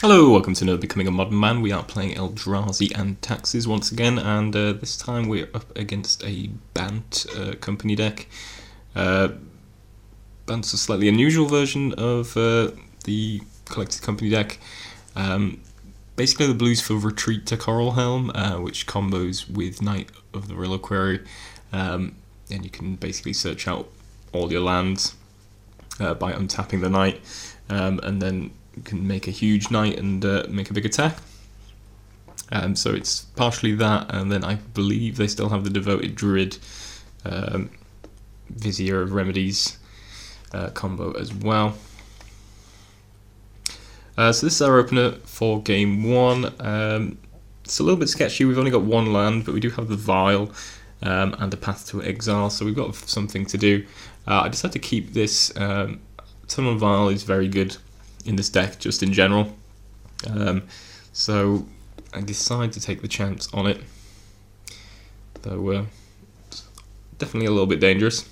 Hello, welcome to another Becoming a Modern Man. We are playing Eldrazi and Taxes once again, and this time we're up against a Bant company deck. Bant's a slightly unusual version of the collected company deck. Basically, the blue's for Retreat to Coral Helm, which combos with Knight of the Reliquary, and you can basically search out all your lands by untapping the Knight, and then you can make a huge knight and make a big attack. So it's partially that, and then I believe they still have the Devoted Druid Vizier of Remedies combo as well. So this is our opener for game one. It's a little bit sketchy. We've only got one land, but we do have the Vial and a Path to Exile, so we've got something to do. I decided to keep this. Tunnel Vial is very good in this deck, just in general. So I decided to take the chance on it, though it's definitely a little bit dangerous.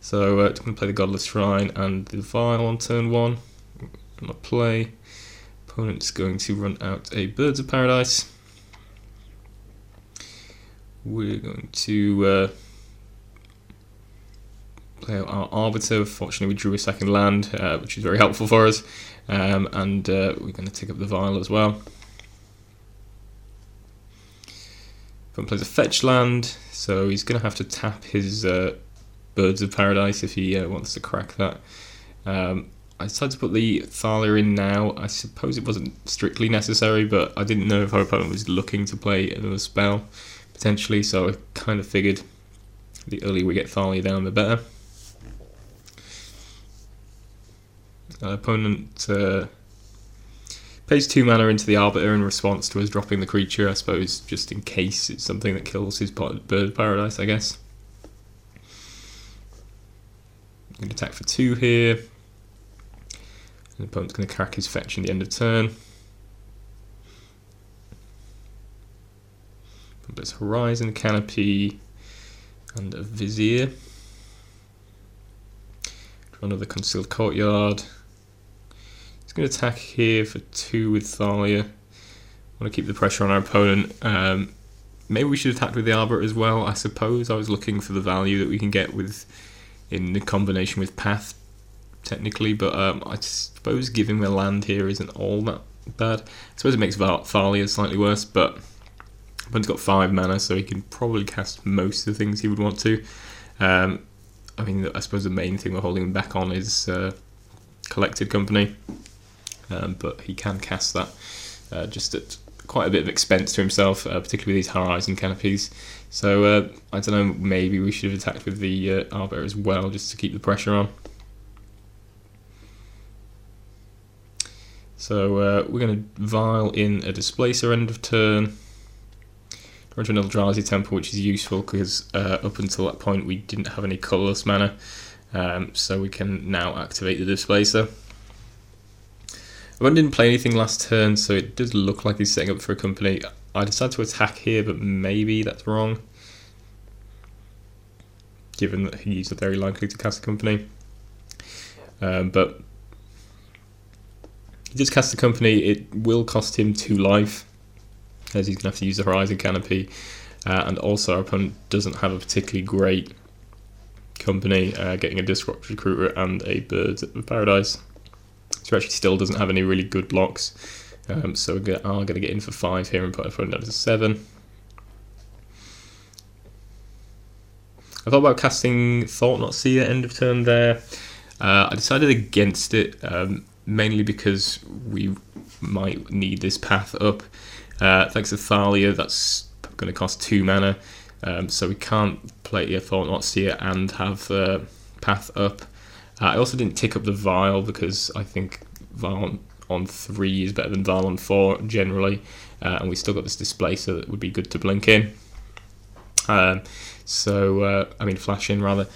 So I'm going to play the Godless Shrine and the Vial on turn one. I'm going to play. Opponent's going to run out a Birds of Paradise. We're going to play out our Arbiter. Fortunately, we drew a second land, which is very helpful for us, and we're going to take up the Vial as well. Opponent plays a fetch land, so he's going to have to tap his Birds of Paradise if he wants to crack that. I decided to put the Thalia in now. I suppose it wasn't strictly necessary, but I didn't know if our opponent was looking to play another spell, potentially, so I kind of figured the earlier we get Thalia down, the better. Opponent pays 2 mana into the Arbiter in response to us dropping the creature, I suppose, just in case it's something that kills his Bird of Paradise, I guess. I'm going to attack for 2 here. And the opponent's going to crack his fetch in the end of turn. There's Horizon, Canopy, and a Vizier. Draw another Concealed Courtyard. He's going to attack here for 2 with Thalia. Want to keep the pressure on our opponent. Maybe we should attack with the Arbiter as well. I suppose I was looking for the value that we can get with in the combination with Path, technically, but I suppose giving a land here isn't all that bad. I suppose it makes Thalia slightly worse, but opponent's got 5 mana, so he can probably cast most of the things he would want to. I mean, I suppose the main thing we're holding him back on is Collected Company, but he can cast that just at quite a bit of expense to himself, particularly with these Horizon Canopies. So I don't know, maybe we should have attacked with the Arbiter as well, just to keep the pressure on. So we're going to Vial in a Displacer end of turn. We're into an Eldrazi Temple, which is useful because up until that point we didn't have any colourless mana, so we can now activate the Displacer. One didn't play anything last turn, so it does look like he's setting up for a company. I decided to attack here, but maybe that's wrong, given that he's very likely to cast a company. But he does cast a company. It will cost him 2 life, as he's going to have to use the Horizon Canopy, and also our opponent doesn't have a particularly great company, getting a Disrupt Recruiter and a Bird of Paradise. So actually still doesn't have any really good blocks, so we are going to get in for 5 here and put our opponent down to 7. I thought about casting Thought Not Seer end of turn there. I decided against it, mainly because we might need this Path up. Thanks to Thalia, that's going to cost 2 mana, so we can't play a Thought Not Seer and have Path up. I also didn't tick up the Vial because I think Vial on 3 is better than Vial on 4 generally, and we still got this Displacer that would be good to blink in. I mean flash in rather.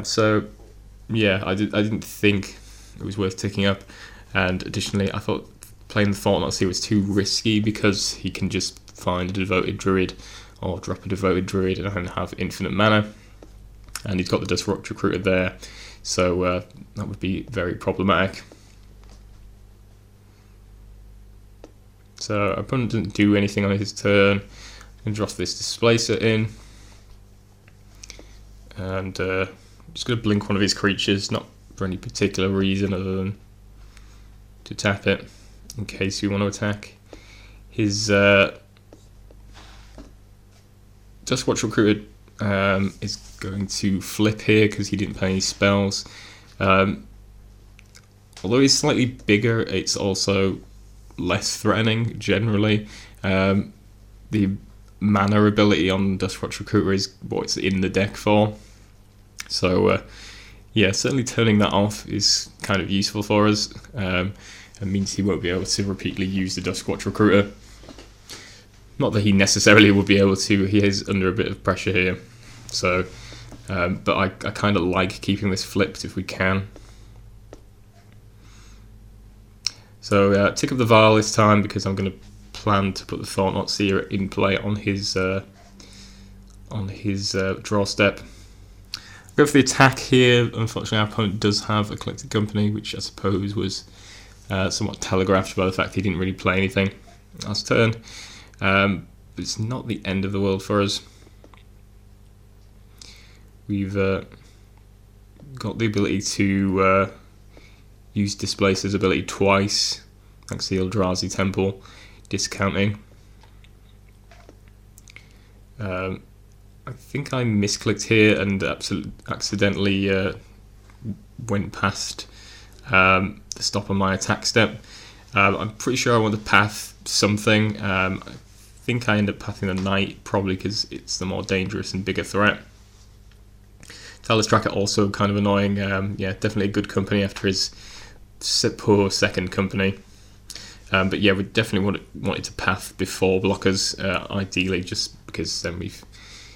So yeah, I didn't think it was worth ticking up, and additionally I thought playing the Thought Not Seer was too risky because he can just find a Devoted Druid or drop a Devoted Druid and have infinite mana, and he's got the Disrupt Recruiter there, so that would be very problematic. So our opponent doesn't do anything on his turn. And drop this Displacer in. And I'm just going to blink one of his creatures, not for any particular reason other than to tap it in case we want to attack. His Duskwatch Recruiter is going to flip here because he didn't play any spells. Although he's slightly bigger, it's also less threatening generally. The mana ability on Duskwatch Recruiter is what it's in the deck for. So yeah, certainly turning that off is kind of useful for us. It means he won't be able to repeatedly use the Duskwatch Recruiter. Not that he necessarily will be able to, he is under a bit of pressure here. So, but I kind of like keeping this flipped if we can. So tick up the Vial this time because I'm going to plan to put the Thought-Knot Seer in play on his draw step. Go for the attack here. Unfortunately, our opponent does have a Collected Company, which I suppose was somewhat telegraphed by the fact he didn't really play anything last turn. But it's not the end of the world for us. We've got the ability to use Displacer's ability twice, thanks to the Eldrazi Temple, discounting. I think I misclicked here and accidentally went past the stop on my attack step. I'm pretty sure I want to path something. I think I end up pathing the Knight, probably because it's the more dangerous and bigger threat. Talus Tracker also kind of annoying. Yeah, definitely a good company after his poor second company. But yeah, we definitely wanted to path before blockers, ideally, just because then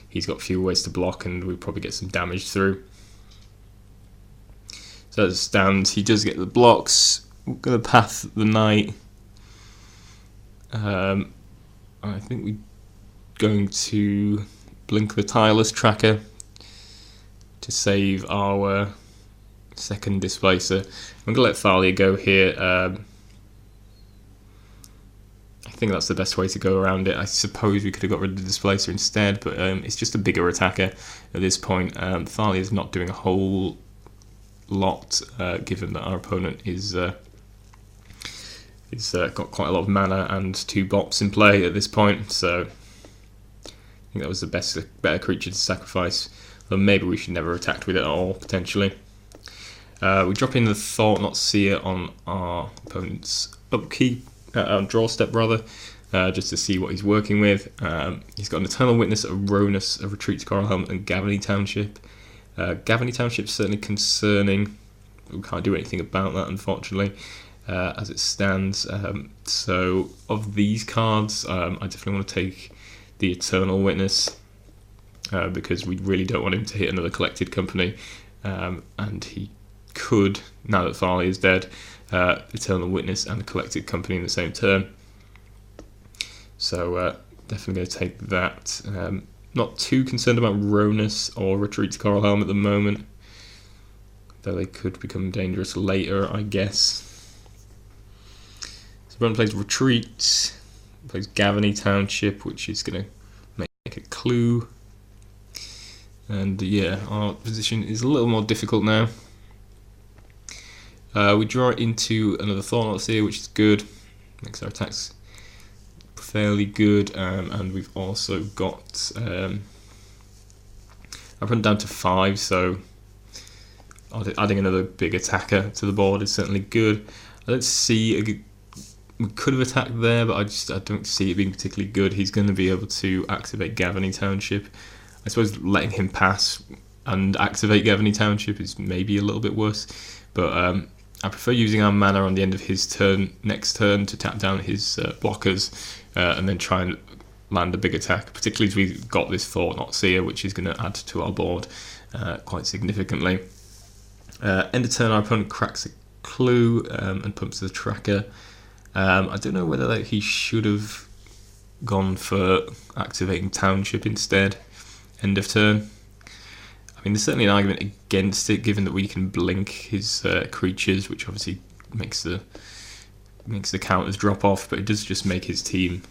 he's got fewer ways to block and we'll probably get some damage through. So as it stands, he does get the blocks. We're going to path the Knight. I think we're going to blink the Tireless Tracker to save our second Displacer. I'm going to let Thalia go here. I think that's the best way to go around it. I suppose we could have got rid of the Displacer instead, but it's just a bigger attacker at this point. Thalia is not doing a whole lot, given that our opponent is got quite a lot of mana and 2 bops in play at this point. So I think that was the better creature to sacrifice. But maybe we should never attack with it at all, potentially. We drop in the Thought-Knot Seer on our opponent's upkeep. Draw step rather, just to see what he's working with. He's got an Eternal Witness, a Ronus, a Retreat to Coral Helmet, and Gavany Township. Gavany Township's certainly concerning. We can't do anything about that, unfortunately, as it stands. So of these cards, I definitely want to take the Eternal Witness because we really don't want him to hit another Collected Company, and he could, now that Farley is dead, Eternal Witness and Collected Company in the same turn. So definitely going to take that. Not too concerned about Ronus or Retreat to Coral Helm at the moment, though they could become dangerous later, I guess. So Brent plays Retreat, plays Gavany Township, which is going to make a clue. And yeah, our position is a little more difficult now. We draw into another Thought-Knot Seer, which is good. Makes our attacks fairly good, and we've also got I've run down to 5, so adding another big attacker to the board is certainly good. I don't see we could have attacked there, but I don't see it being particularly good. He's going to be able to activate Gavany Township. I suppose letting him pass and activate Gavany Township is maybe a little bit worse, but I prefer using our mana on the end of his turn, next turn, to tap down his blockers and then try and land a big attack, particularly as we've got this Thought-Knot Seer, which is going to add to our board quite significantly. End of turn, our opponent cracks a clue and pumps the tracker. I don't know whether he should have gone for activating Township instead, end of turn. I mean, there's certainly an argument against it, given that we can blink his creatures, which obviously makes the makes the counters drop off, but it does just make his team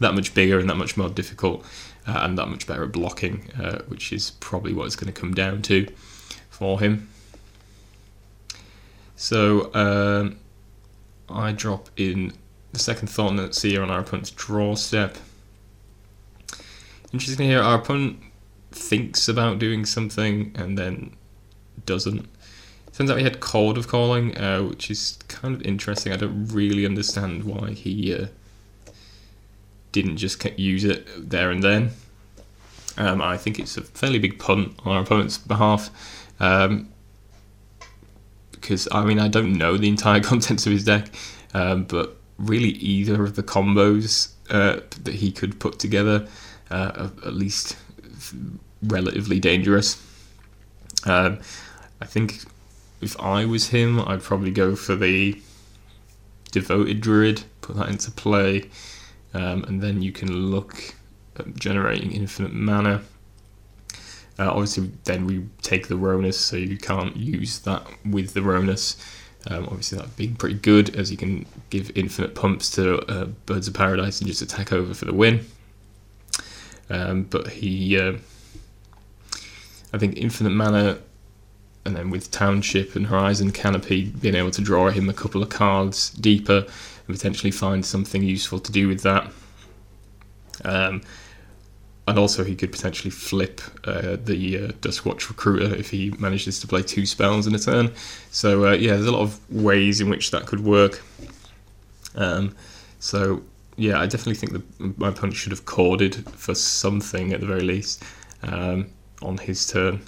that much bigger and that much more difficult, and that much better at blocking, which is probably what it's going to come down to for him. So I drop in the second Thought Seer on our opponent's draw step. Interesting here, our opponent thinks about doing something and then doesn't. Turns out he had Chord of Calling, which is kind of interesting. I don't really understand why he didn't just use it there and then. I think it's a fairly big punt on our opponent's behalf, because I don't know the entire contents of his deck, but really either of the combos that he could put together are at least relatively dangerous. I think if I was him, I'd probably go for the Devoted Druid, put that into play, and then you can look at generating infinite mana. Obviously, then we take the Ronus, so you can't use that with the Ronus. Obviously, that being pretty good, as you can give infinite pumps to Birds of Paradise and just attack over for the win. But he, I think infinite mana, and then with Township and Horizon Canopy, being able to draw him a couple of cards deeper and potentially find something useful to do with that. And also he could potentially flip the Duskwatch Recruiter if he manages to play 2 spells in a turn. So yeah, there's a lot of ways in which that could work. So yeah, I definitely think that my opponent should have corded for something at the very least on his turn,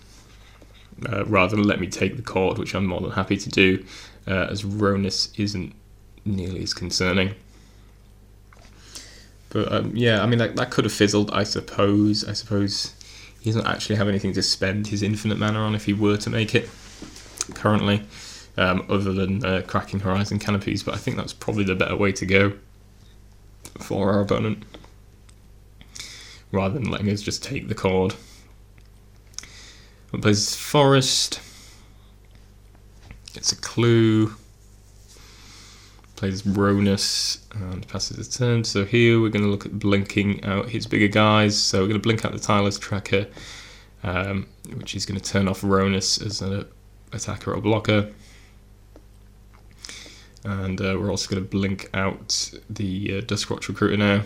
rather than let me take the cord, which I'm more than happy to do, as Ronus isn't nearly as concerning. But yeah, that could have fizzled, I suppose. I suppose he doesn't actually have anything to spend his infinite mana on if he were to make it currently, other than cracking Horizon Canopies, but I think that's probably the better way to go for our opponent, rather than letting us just take the cord. One plays Forest, gets a clue, plays Ronus and passes his turn. So here we're going to look at blinking out his bigger guys. So we're going to blink out the Tireless Tracker, which is going to turn off Ronus as an attacker or blocker. And we're also going to blink out the Duskwatch Recruiter now.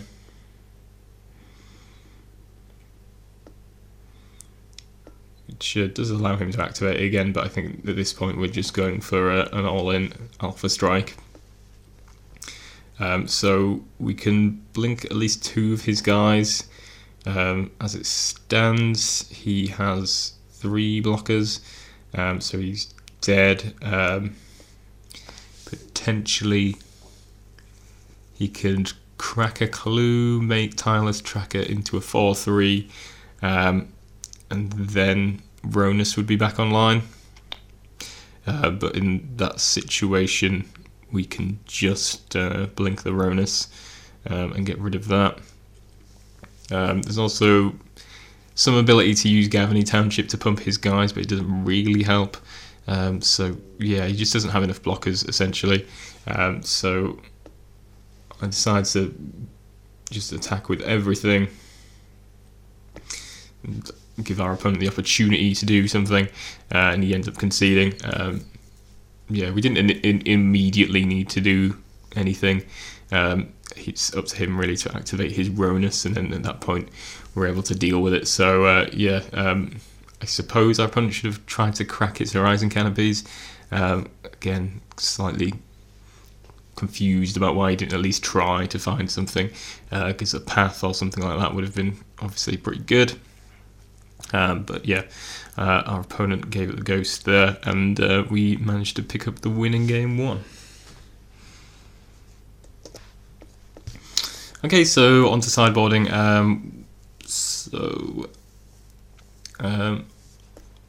Which does allow him to activate it again, but I think at this point we're just going for an all-in Alpha Strike. So we can blink at least 2 of his guys. As it stands, he has 3 blockers, so he's dead. Potentially he could crack a clue, make Tireless Tracker into a 4/3, and then Ronus would be back online. But in that situation, we can just blink the Ronus and get rid of that. There's also some ability to use Gavany Township to pump his guys, but it doesn't really help. So yeah, he just doesn't have enough blockers, essentially. So I decide to just attack with everything and give our opponent the opportunity to do something, and he ends up conceding. Yeah, we didn't immediately need to do anything. It's up to him really to activate his Ronus, and then at that point we're able to deal with it. So yeah, I suppose our opponent should have tried to crack its Horizon Canopies. Again, slightly confused about why he didn't at least try to find something, because a path or something like that would have been obviously pretty good. But yeah, our opponent gave it the ghost there, and we managed to pick up the win in game 1. Okay, so on to sideboarding.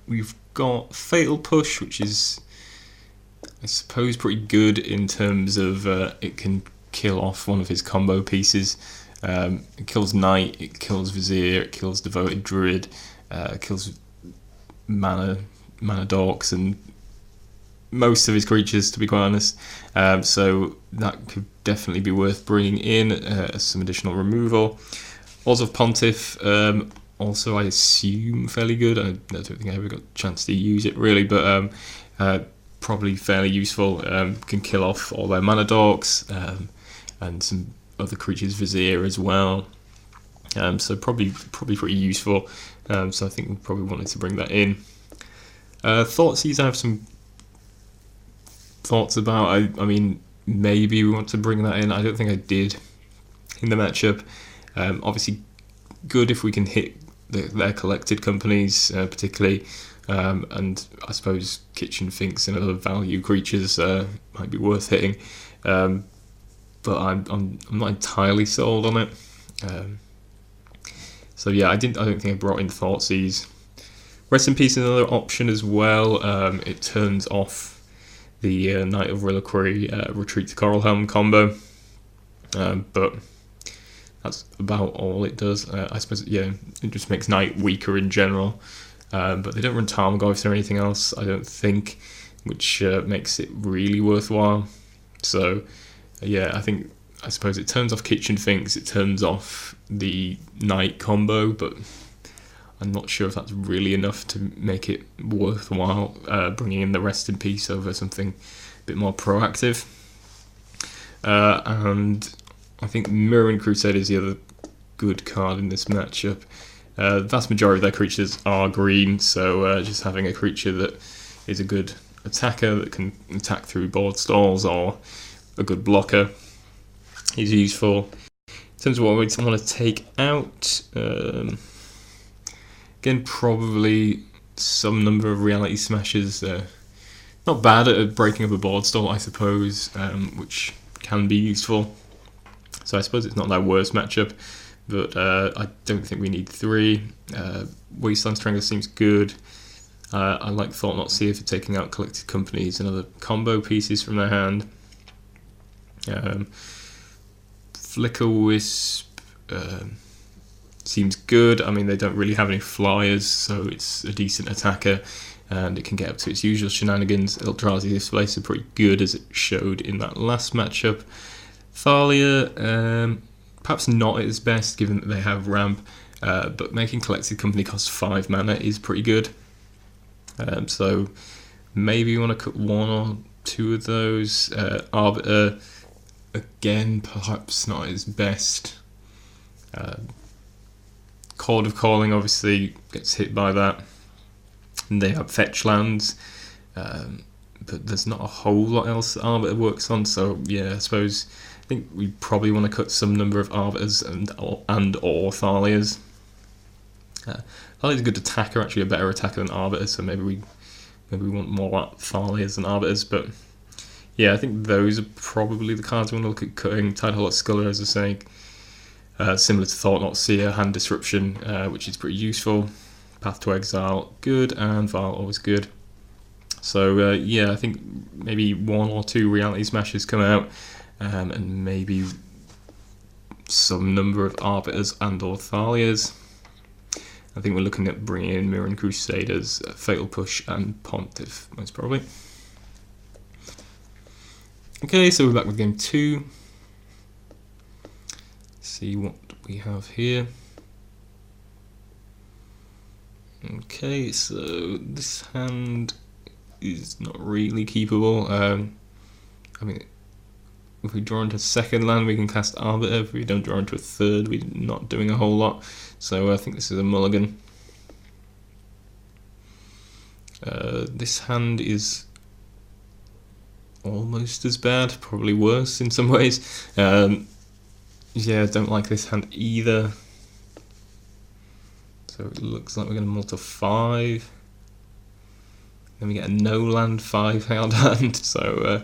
We've got Fatal Push, which is, I suppose, pretty good in terms of it can kill off one of his combo pieces. It kills Knight, it kills Vizier, it kills Devoted Druid, kills mana dorks, and most of his creatures, to be quite honest. So that could definitely be worth bringing in as some additional removal. Laws of Pontiff, also I assume fairly good. I don't think I ever got a chance to use it really, but probably fairly useful. Can kill off all their mana dorks and some other creatures' Vizier as well. So probably pretty useful. So I think we probably wanted to bring that in. Thoughtseize, I have some thoughts about. I mean, maybe we want to bring that in. I don't think I did in the matchup. Obviously, good if we can hit their collected companies, particularly. And I suppose Kitchen Finks and other value creatures might be worth hitting. But I'm not entirely sold on it. So yeah, I don't think I brought in Thoughtseize. Rest in Peace is another option as well. It turns off the Knight of Reliquary Retreat to Coralhelm combo, but that's about all it does. I suppose, yeah, it just makes Knight weaker in general, but they don't run Tarmogoyfs or anything else, I don't think, which makes it really worthwhile. So yeah, I suppose it turns off Kitchen Finks, it turns off the Knight combo, but I'm not sure if that's really enough to make it worthwhile bringing in the Rest in Peace over something a bit more proactive. And I think Mirran Crusade is the other good card in this matchup. The vast majority of their creatures are green, so just having a creature that is a good attacker that can attack through board stalls or a good blocker is useful. In terms of what we want to take out, again, probably some number of Reality Smashers. Not bad at breaking up a board stall, I suppose, which can be useful. So I suppose it's not their worst matchup, but I don't think we need 3. Wasteland Strangler seems good. I like Thought Not Seer for taking out collected companies and other combo pieces from their hand. Flicker Wisp seems good. I mean, they don't really have any flyers, so it's a decent attacker, and it can get up to its usual shenanigans. Eldrazi Displacer pretty good, as it showed in that last matchup. Thalia, perhaps not at its best, given that they have ramp, but making collected company cost 5 mana is pretty good. So maybe you want to cut 1 or 2 of those. Arbiter, again, perhaps not at its best. Chord of Calling obviously gets hit by that. And they have fetch lands, but there's not a whole lot else that Arbiter works on. So yeah, I think we probably want to cut some number of Arbiters and or Thalias. Thalia's a good attacker, actually a better attacker than Arbiter, so maybe we want more Thalias than Arbiters. But yeah, I think those are probably the cards we want to look at cutting. Tidehollow Sculler, as I say, similar to Thought Not Seer, Hand Disruption, which is pretty useful. Path to Exile, good, and Val, always good. So yeah, I think maybe 1 or 2 Reality Smashers come out, and maybe some number of Arbiters and or Thalias. I think we're looking at bringing in Mirran Crusaders, Fatal Push, and Pontiff, most probably. Okay, so we're back with game 2. See what we have here. Okay, so this hand is not really keepable. I mean, if we draw into a second land, we can cast Arbiter. If we don't draw into a third, we're not doing a whole lot. So I think this is a mulligan. This hand is almost as bad, probably worse in some ways. Yeah, I don't like this hand either. So it looks like we're going to mull to 5. Then we get a no land 5 held hand. So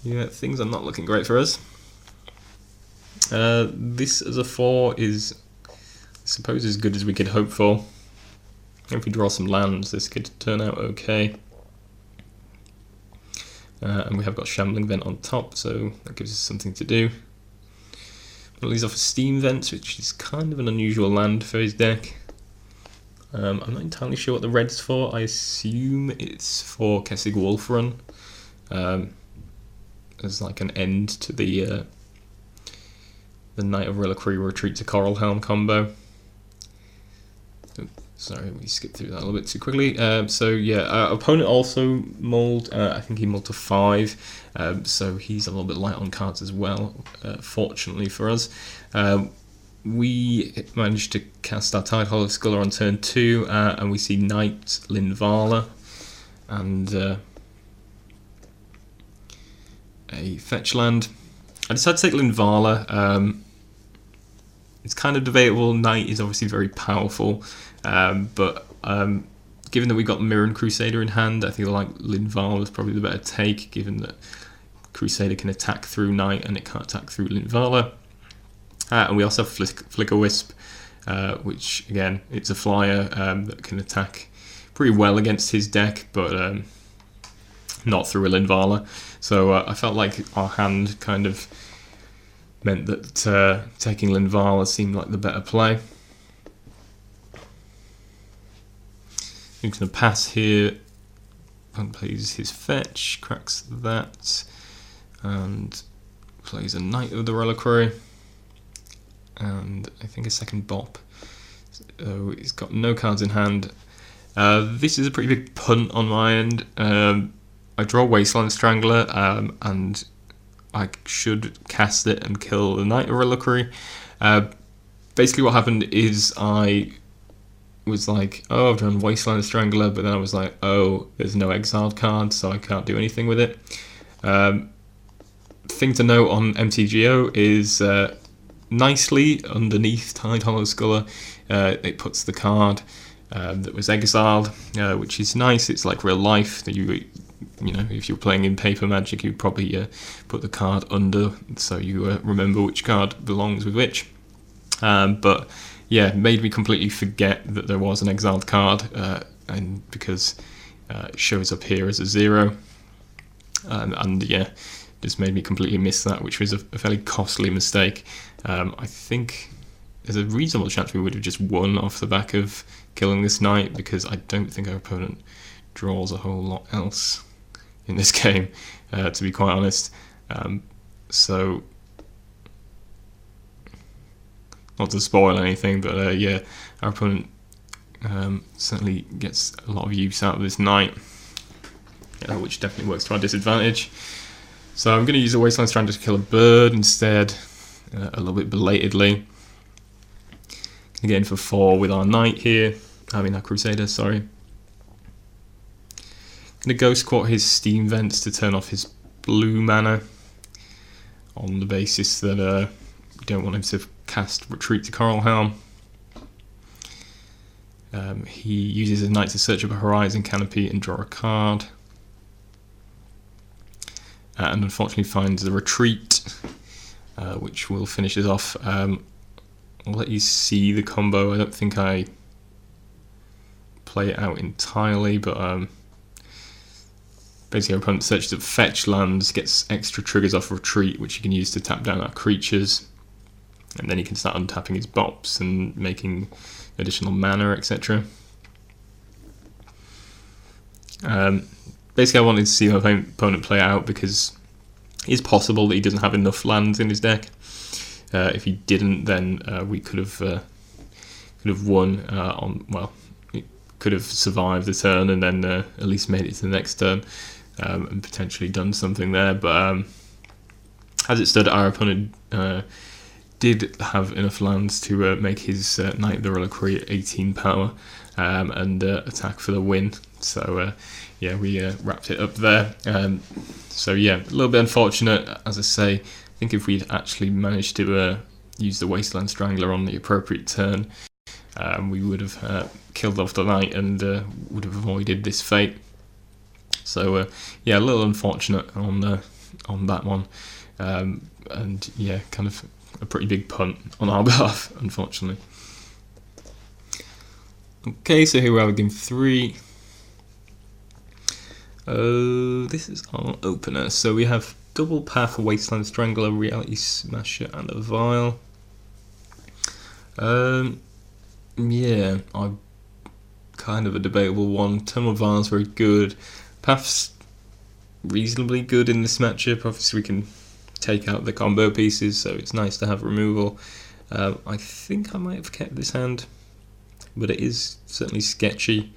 yeah, things are not looking great for us. This as a 4 is, I suppose, as good as we could hope for. If we draw some lands, this could turn out okay. And we have got Shambling Vent on top, so that gives us something to do. But he's off Steam Vents, which is kind of an unusual land for his deck. I'm not entirely sure what the red's for. I assume it's for Kessig Wolfrun. As like an end to the Knight of Reliquary Retreat to Coral Helm combo. Sorry, we skipped through that a little bit too quickly. So yeah, our opponent also mulled. I think he mulled to 5, so he's a little bit light on cards as well. Fortunately for us, we managed to cast our Tidehollow Sculler on turn 2, and we see Knight Linvala and a fetch land. I decided to take Linvala. It's kind of debatable. Knight is obviously very powerful, but given that we got Mirren Crusader in hand, I feel like Linvala was probably the better take, given that Crusader can attack through Knight and it can't attack through Linvala. And we also have Flicker Wisp, which again, it's a flyer that can attack pretty well against his deck, but not through a Linvala. So I felt like our hand kind of meant that taking Linvala seemed like the better play. He's going to pass here, and plays his fetch, cracks that, and plays a Knight of the Reliquary, and I think a second Bop. So he's got no cards in hand. This is a pretty big punt on my end. I draw Wasteland Strangler, and I should cast it and kill the Knight of Reliquary. Basically what happened is I was like, oh, I've drawn Wasteland Strangler, but then I was like, oh, there's no exiled card, so I can't do anything with it. Thing to note on MTGO is nicely underneath Tidehollow Sculler, it puts the card that was exiled, which is nice. It's like real life. That you know, if you're playing in Paper Magic, you'd probably put the card under, so you remember which card belongs with which. But yeah, it made me completely forget that there was an exiled card, and because it shows up here as a 0, and yeah, just made me completely miss that, which was a fairly costly mistake. I think there's a reasonable chance we would have just won off the back of killing this Knight, because I don't think our opponent draws a whole lot else in this game, to be quite honest. So, not to spoil anything, but yeah, our opponent certainly gets a lot of use out of this Knight, which definitely works to our disadvantage. So I'm going to use a Wasteland Strangler to kill a bird instead, a little bit belatedly. Going to get in for 4 with our Knight here, our Crusader, sorry. Going to Ghost Court his Steam Vents to turn off his blue mana, on the basis that we don't want him to cast Retreat to Coral Helm. He uses his Knight to search up a Horizon Canopy and draw a card. And unfortunately finds the Retreat, which will finish us off. I'll let you see the combo. I don't think I play it out entirely, but basically our opponent searches up fetch lands, gets extra triggers off Retreat, which he can use to tap down our creatures, and then he can start untapping his bops and making additional mana, etc. Basically I wanted to see my opponent play out, because it's possible that he doesn't have enough lands in his deck. If he didn't, then we could have won could have survived the turn and then at least made it to the next turn, and potentially done something there. But as it stood, our opponent did have enough lands to make his Knight of the Reliquary 18 power and attack for the win. So yeah, we wrapped it up there. So yeah, a little bit unfortunate, as I say. I think if we'd actually managed to use the Wasteland Strangler on the appropriate turn, we would have killed off the Knight and would have avoided this fate. So yeah, a little unfortunate on that one, and yeah, kind of a pretty big punt on our behalf, unfortunately. Okay, so here we are with game 3. This is our opener. So we have Double Path, Wasteland Strangler, Reality Smasher, and a Vial. Yeah, I kind of a debatable one. Terminal Vile's very good. Path's reasonably good in this matchup. Obviously we can take out the combo pieces, so it's nice to have removal. I think I might have kept this hand, but it is certainly sketchy.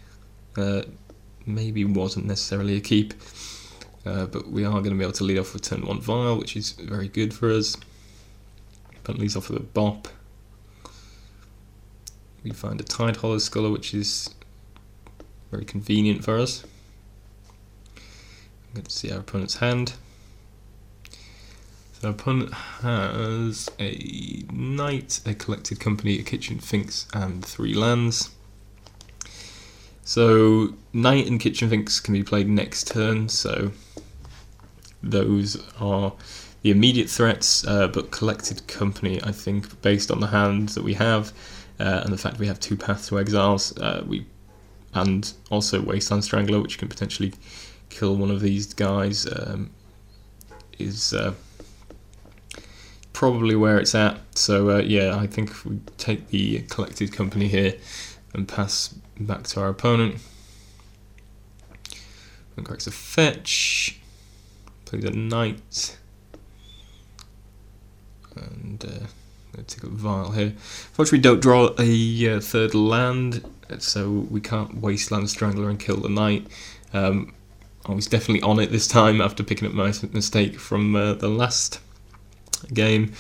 Maybe wasn't necessarily a keep, but we are going to be able to lead off with turn 1 Vile, which is very good for us. But leads off with a Bop. We find a Tidehollow Scholar, which is very convenient for us. I'm going to see our opponent's hand. So our opponent has a Knight, a Collected Company, a Kitchen Finks, and 3 lands. So Knight and Kitchen Finks can be played next turn, so those are the immediate threats, but Collected Company, I think, based on the hand that we have, and the fact we have 2 Path to Exiles, and also Wasteland Strangler, which can potentially kill one of these guys, is probably where it's at. So yeah, I think if we take the Collected Company here and pass back to our opponent, and corrects a fetch, plays a Knight, and let's take a Vile here. Unfortunately, we don't draw a third land, so we can't Wasteland Strangler and kill the Knight. I was definitely on it this time after picking up my mistake from the last game,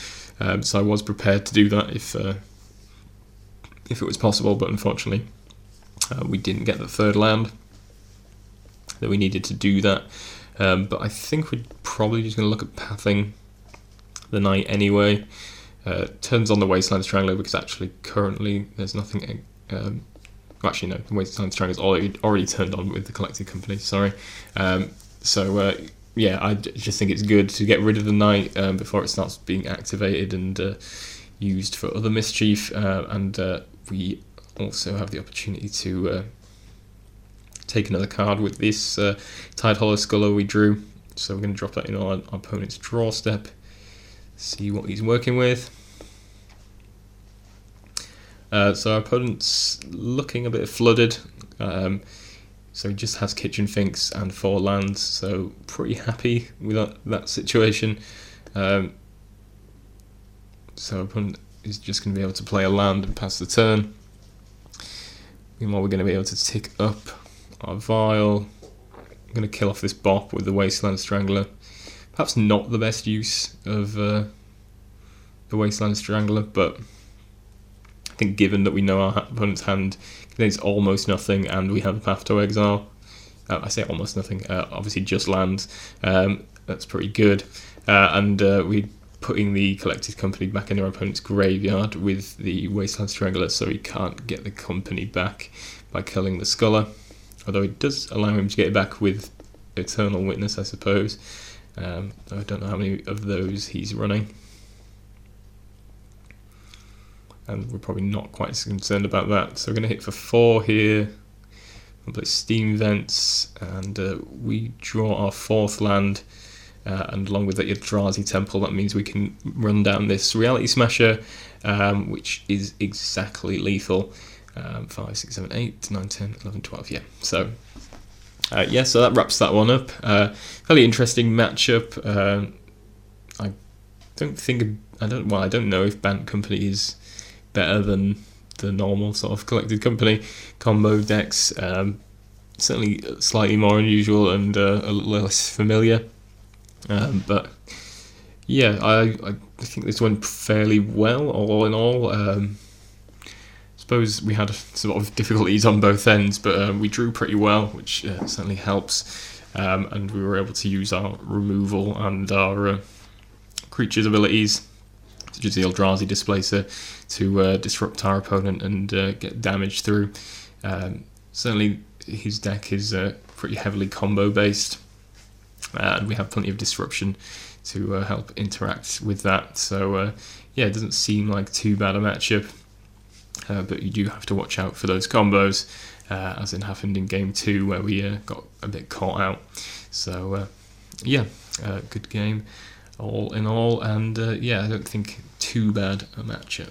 so I was prepared to do that if it was possible, but unfortunately we didn't get the third land that we needed to do that. But I think we're probably just going to look at pathing the Knight anyway. Turns on the Wasteland Strangler because actually currently there's nothing. Actually, no, the Wasteland Strangler's already turned on with the Collected Company. Sorry. So yeah, I just think it's good to get rid of the Knight before it starts being activated and used for other mischief. And we also have the opportunity to take another card with this Tidehollow Scholar we drew. So we're going to drop that in our opponent's draw step. See what he's working with. So our opponent's looking a bit flooded. So he just has Kitchen Finks and 4 lands, so pretty happy with that situation. So our opponent is just going to be able to play a land and pass the turn. Meanwhile, we're going to be able to tick up our Vile. I'm going to kill off this Bop with the Wasteland Strangler. Perhaps not the best use of the Wasteland Strangler, but I think given that we know our opponent's hand contains almost nothing and we have a Path to Exile, I say almost nothing, obviously just lands, that's pretty good. And we're putting the Collected Company back in our opponent's graveyard with the Wasteland Strangler, so he can't get the company back by killing the Scholar, although it does allow him to get it back with Eternal Witness, I suppose. I don't know how many of those he's running, and we're probably not quite as concerned about that. So we're going to hit for 4 here. We'll play Steam Vents, and we draw our 4th land. And along with the Eldrazi Temple, that means we can run down this Reality Smasher, which is exactly lethal. 5, 6, 7, 8, 9, 10, 11, 12. Yeah. So yeah, so that wraps that one up. Fairly interesting matchup. I don't know if Bant Company is better than the normal sort of Collected Company combo decks. Certainly slightly more unusual and a little less familiar. But yeah, I think this went fairly well, all in all. I suppose we had sort of difficulties on both ends, but we drew pretty well, which certainly helps. And we were able to use our removal and our creature's abilities, such as the Eldrazi Displacer, to disrupt our opponent and get damage through. Certainly his deck is pretty heavily combo based, and we have plenty of disruption to help interact with that. So yeah, it doesn't seem like too bad a matchup, but you do have to watch out for those combos, as it happened in game 2 where we got a bit caught out. So yeah, good game all in all, and yeah, I don't think too bad a matchup.